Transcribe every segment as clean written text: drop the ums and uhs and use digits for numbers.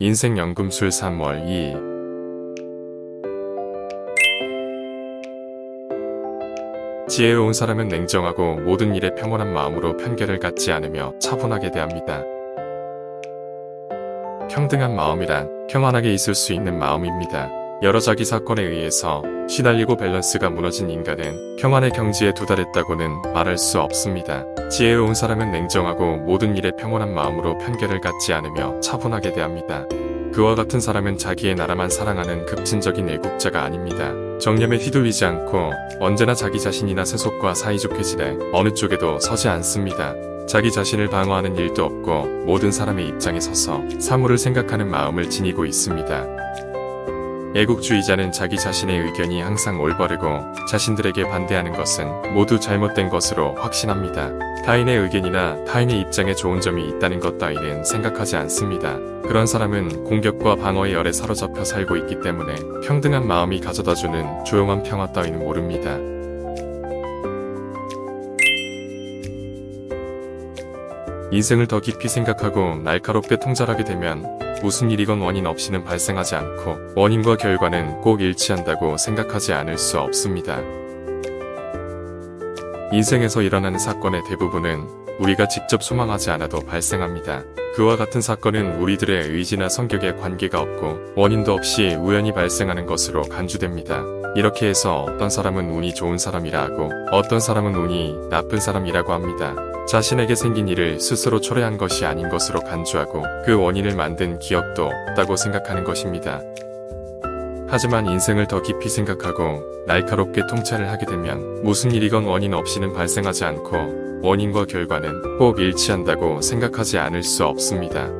인생 연금술 3월 2일. 지혜로운 사람은 냉정하고 모든 일에 평온한 마음으로 편견을 갖지 않으며 차분하게 대합니다. 평등한 마음이란 평안하게 있을 수 있는 마음입니다. 여러 자기 사건에 의해서 시달리고 밸런스가 무너진 인간은 평안의 경지에 도달했다고는 말할 수 없습니다. 지혜로운 사람은 냉정하고 모든 일에 평온한 마음으로 편견을 갖지 않으며 차분하게 대합니다. 그와 같은 사람은 자기의 나라만 사랑하는 급진적인 애국자가 아닙니다. 정념에 휘둘리지 않고 언제나 자기 자신이나 세속과 사이좋게 지내 어느 쪽에도 서지 않습니다. 자기 자신을 방어하는 일도 없고 모든 사람의 입장에 서서 사물을 생각하는 마음을 지니고 있습니다. 애국주의자는 자기 자신의 의견이 항상 올바르고 자신들에게 반대하는 것은 모두 잘못된 것으로 확신합니다. 타인의 의견이나 타인의 입장에 좋은 점이 있다는 것 따위는 생각하지 않습니다. 그런 사람은 공격과 방어의 열에 사로잡혀 살고 있기 때문에 평등한 마음이 가져다주는 조용한 평화 따위는 모릅니다. 인생을 더 깊이 생각하고 날카롭게 통찰하게 되면 무슨 일이건 원인 없이는 발생하지 않고 원인과 결과는 꼭 일치한다고 생각하지 않을 수 없습니다. 인생에서 일어나는 사건의 대부분은 우리가 직접 소망하지 않아도 발생합니다. 그와 같은 사건은 우리들의 의지나 성격에 관계가 없고 원인도 없이 우연히 발생하는 것으로 간주됩니다. 이렇게 해서 어떤 사람은 운이 좋은 사람이라 하고 어떤 사람은 운이 나쁜 사람이라고 합니다. 자신에게 생긴 일을 스스로 초래한 것이 아닌 것으로 간주하고 그 원인을 만든 기억도 없다고 생각하는 것입니다. 하지만 인생을 더 깊이 생각하고 날카롭게 통찰을 하게 되면 무슨 일이건 원인 없이는 발생하지 않고 원인과 결과는 꼭 일치한다고 생각하지 않을 수 없습니다.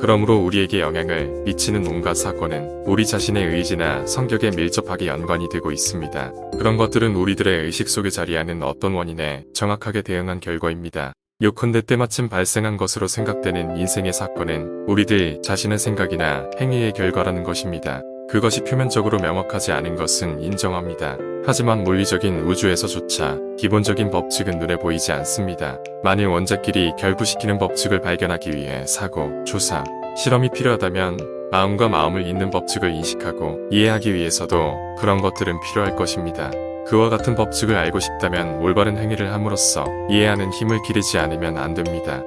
그러므로 우리에게 영향을 미치는 온갖 사건은 우리 자신의 의지나 성격에 밀접하게 연관이 되고 있습니다. 그런 것들은 우리들의 의식 속에 자리하는 어떤 원인에 정확하게 대응한 결과입니다. 요컨대 때마침 발생한 것으로 생각되는 인생의 사건은 우리들 자신의 생각이나 행위의 결과라는 것입니다. 그것이 표면적으로 명확하지 않은 것은 인정합니다. 하지만 물리적인 우주에서조차 기본적인 법칙은 눈에 보이지 않습니다. 만일 원자끼리 결부시키는 법칙을 발견하기 위해 사고, 조사, 실험이 필요하다면 마음과 마음을 잇는 법칙을 인식하고 이해하기 위해서도 그런 것들은 필요할 것입니다. 그와 같은 법칙을 알고 싶다면 올바른 행위를 함으로써 이해하는 힘을 기르지 않으면 안 됩니다.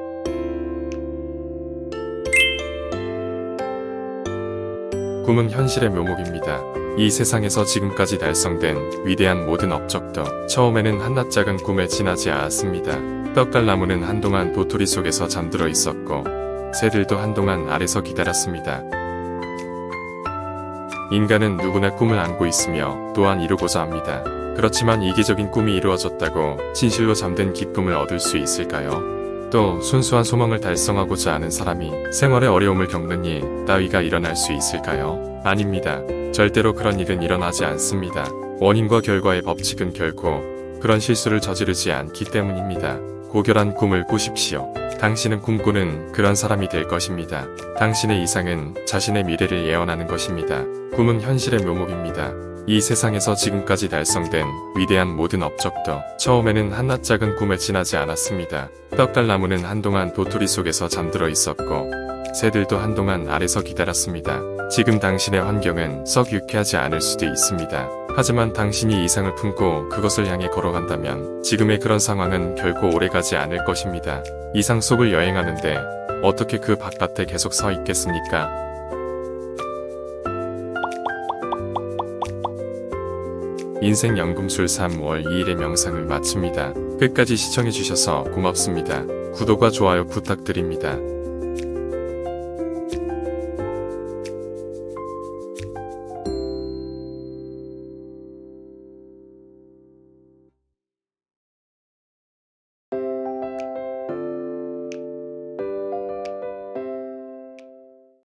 꿈은 현실의 묘목입니다. 이 세상에서 지금까지 달성된 위대한 모든 업적도 처음에는 한낱작은 꿈에 지나지 않았습니다. 떡달나무는 한동안 도토리 속에서 잠들어 있었고 새들도 한동안 알에서 기다렸습니다. 인간은 누구나 꿈을 안고 있으며 또한 이루고자 합니다. 그렇지만 이기적인 꿈이 이루어졌다고 진실로 잠든 기쁨을 얻을 수 있을까요? 또 순수한 소망을 달성하고자 하는 사람이 생활에 어려움을 겪는 일 따위가 일어날 수 있을까요? 아닙니다. 절대로 그런 일은 일어나지 않습니다. 원인과 결과의 법칙은 결코 그런 실수를 저지르지 않기 때문입니다. 고결한 꿈을 꾸십시오. 당신은 꿈꾸는 그런 사람이 될 것입니다. 당신의 이상은 자신의 미래를 예언하는 것입니다. 꿈은 현실의 묘목입니다. 이 세상에서 지금까지 달성된 위대한 모든 업적도 처음에는 한낱작은 꿈에 지나지 않았습니다. 떡달나무는 한동안 도토리 속에서 잠들어 있었고 새들도 한동안 알에서 기다렸습니다. 지금 당신의 환경은 썩 유쾌하지 않을 수도 있습니다. 하지만 당신이 이상을 품고 그것을 향해 걸어간다면 지금의 그런 상황은 결코 오래가지 않을 것입니다. 이상 속을 여행하는데 어떻게 그 바깥에 계속 서 있겠습니까? 인생 연금술 3월 2일의 명상을 마칩니다. 끝까지 시청해주셔서 고맙습니다. 구독과 좋아요 부탁드립니다.